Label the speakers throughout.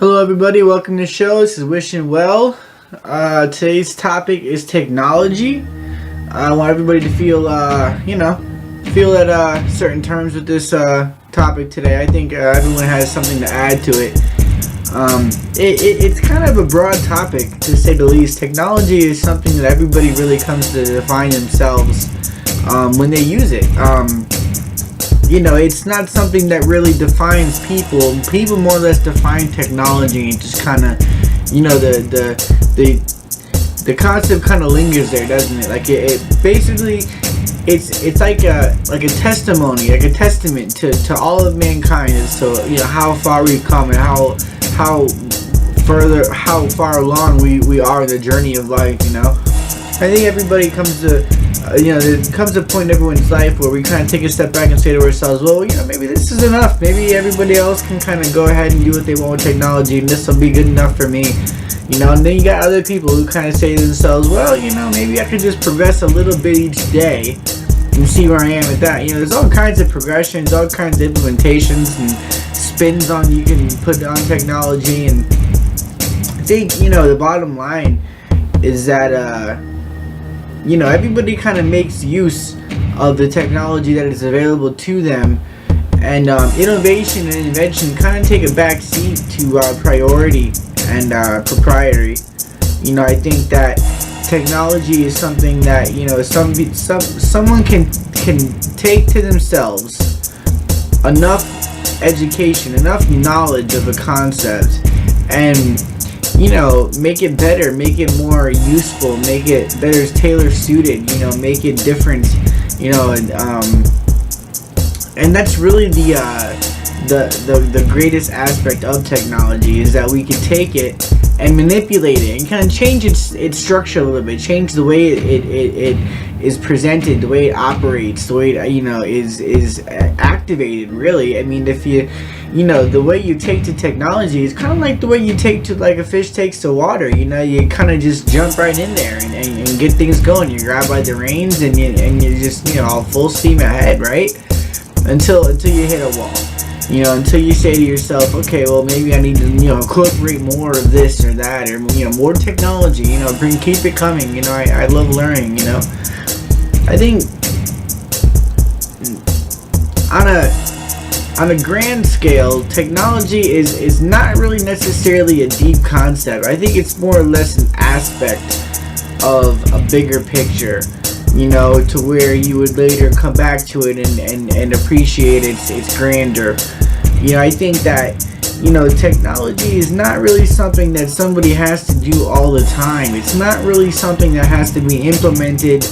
Speaker 1: Hello, everybody. Welcome to the show. This is Wishing Well. Today's topic is technology. I want everybody to feel at certain terms with this topic today. I think everyone has something to add to it. It's kind of a broad topic, to say the least. Technology is something that everybody really comes to define themselves when they use it. It's not something that really defines people. People more or less define technology, and just kind of, the concept kind of lingers there, doesn't it? Like it basically, it's like a testimony, like a testament to all of mankind as to how far we've come and how far along we are in the journey of life. I think everybody comes to there comes a point in everyone's life where we kind of take a step back and say to ourselves, well, maybe this is enough. Maybe everybody else can kind of go ahead and do what they want with technology, and this will be good enough for me. And then you got other people who kind of say to themselves, well, maybe I could just progress a little bit each day and see where I am at that. There's all kinds of progressions, all kinds of implementations and spins on you can put on technology. And I think, the bottom line is that, everybody kind of makes use of the technology that is available to them, and innovation and invention kind of take a back seat to priority and proprietary. I think that technology is something that someone can take to themselves enough education, enough knowledge of a concept, and make it better, make it more useful, make it better tailor suited, make it different, and that's really the greatest aspect of technology, is that we can take it and manipulate it and kind of change its structure a little bit, change the way it is presented, the way it operates, the way it is activated. Really, I mean, if the way you take to technology is kind of like the way you take to, like, a fish takes to water. You kind of just jump right in there and get things going. You grab by the reins and you just all full steam ahead, right? Until you hit a wall. Until you say to yourself, okay, well, maybe I need to, incorporate more of this or that, or, more technology, keep it coming. I love learning, I think on a grand scale, technology is not really necessarily a deep concept. I think it's more or less an aspect of a bigger picture, to where you would later come back to it and appreciate its grandeur. I think that, technology is not really something that somebody has to do all the time. It's not really something that has to be implemented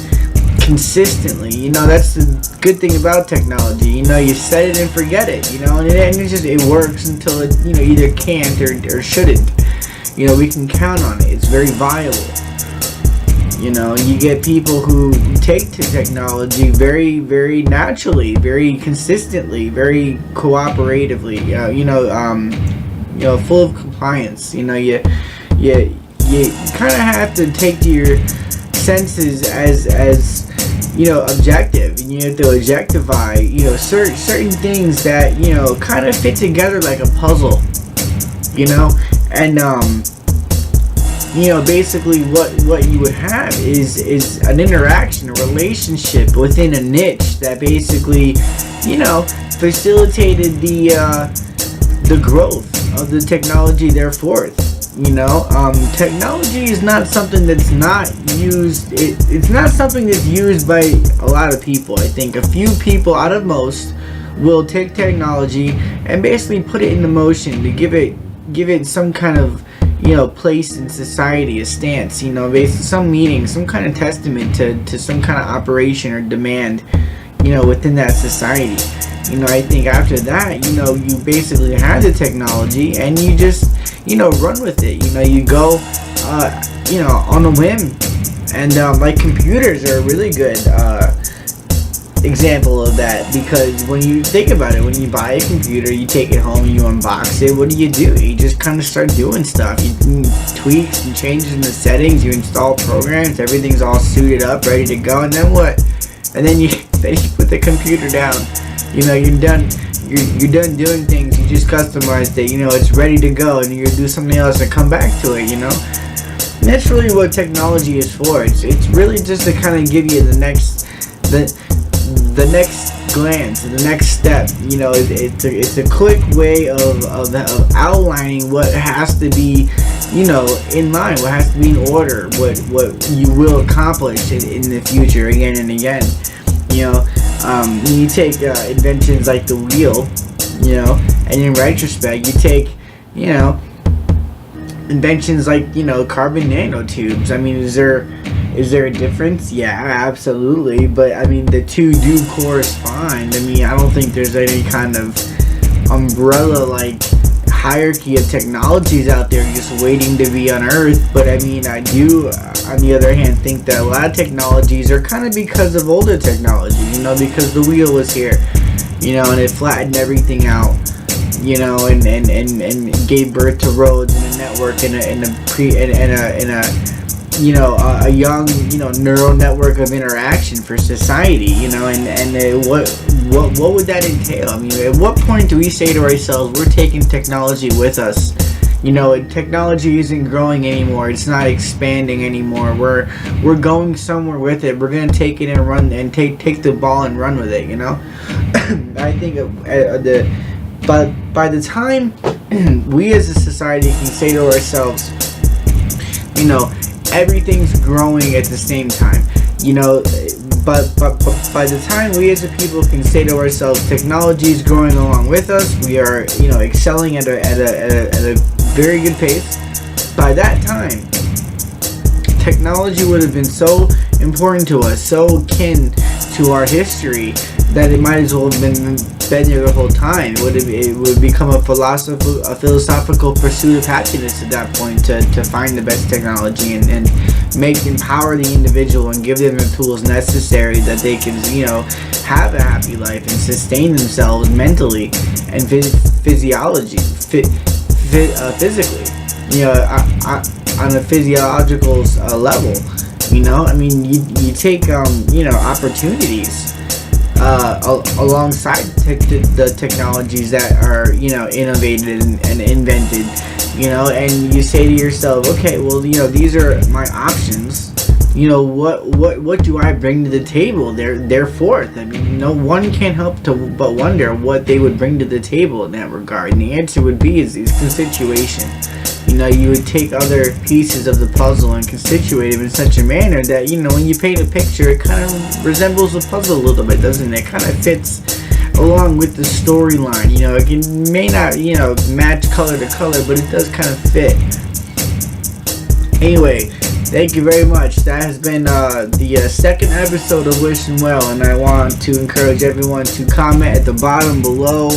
Speaker 1: consistently. That's the good thing about technology. You set it and forget it, and it works until it, either can't or shouldn't. We can count on it. It's very viable. You get people who take to technology very, very naturally, very consistently, very cooperatively, full of compliance. You kind of have to take to your senses as objective, and you have to objectify, certain things that, kind of fit together like a puzzle, and, basically what you would have is an interaction, a relationship within a niche that basically, facilitated the growth of the technology therefore. Technology is not something that's not used. It's not something that's used by a lot of people. I think a few people out of most will take technology and basically put it into motion to give it some kind of place in society, a stance, based some meaning, some kind of testament to some kind of operation or demand, within that society. I think after that, you basically have the technology and you just, run with it. You go, on a whim, and like computers are a really good example of that, because when you think about it, when you buy a computer, you take it home, you unbox it, what do? You just kind of start doing stuff. You tweaks and changes in the settings, you install programs, everything's all suited up, ready to go, and then what? And then you put the computer down. You're done. you're done doing things. You just customized it. It's ready to go, and you're gonna do something else and come back to it. And that's really what technology is for. It's really just to kind of give you the next glance, the next step. It's a quick way of outlining what has to be, in line, what has to be in order, what you will accomplish in the future again and again. You take inventions like the wheel, and in retrospect, you take, inventions like, carbon nanotubes. I mean, is there a difference? Yeah, absolutely. But I mean, the two do correspond. I mean, I don't think there's any kind of umbrella like hierarchy of technologies out there just waiting to be unearthed. But I mean, I do, on the other hand, think that a lot of technologies are kind of because of older technology. Because the wheel was here, and it flattened everything out. And gave birth to roads and a network and a young neural network of interaction for society. And what would that entail? I mean, at what point do we say to ourselves, we're taking technology with us? Technology isn't growing anymore. It's not expanding anymore. We're going somewhere with it. We're gonna take it and run and take the ball and run with it. I think by the time we as a society can say to ourselves, everything's growing at the same time, but by the time we as a people can say to ourselves, technology is growing along with us, we are, excelling at a very good pace. By that time, technology would have been so important to us, so kin to our history, that it might as well have been there the whole time. It would become a philosophical pursuit of happiness at that point, to find the best technology and empower the individual and give them the tools necessary that they can, have a happy life and sustain themselves mentally and physically, on a physiological level. I mean, you take opportunities alongside the technologies that are innovated and invented, and you say to yourself, okay, well, these are my options. What do I bring to the table? Therefore, I mean, no one can't help but wonder what they would bring to the table in that regard. And the answer would be is constitution. You would take other pieces of the puzzle and constitute them in such a manner that, when you paint a picture, it kind of resembles a puzzle a little bit, doesn't it? It kind of fits along with the storyline. It may not, match color to color, but it does kind of fit. Anyway, thank you very much. That has been the second episode of Wishing Well, and I want to encourage everyone to comment at the bottom below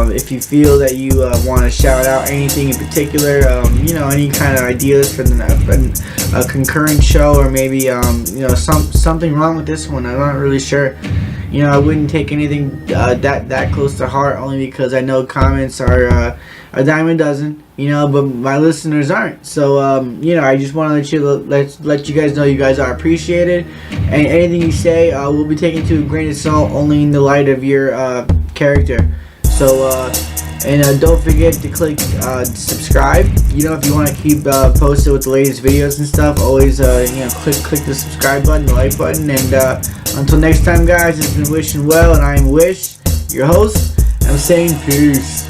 Speaker 1: if you feel that you want to shout out anything in particular, any kind of ideas for a concurrent show, or maybe something wrong with this one. I'm not really sure. I wouldn't take anything that close to heart, only because I know comments are a dime a dozen, but my listeners aren't. So, I just want to let you guys know you guys are appreciated, and anything you say will be taken to a grain of salt, only in the light of your character. So, and don't forget to click subscribe. If you want to keep posted with the latest videos and stuff, always click the subscribe button, the like button, and until next time, guys, it's been Wishing Well, and I'm Wish, your host. I'm saying peace.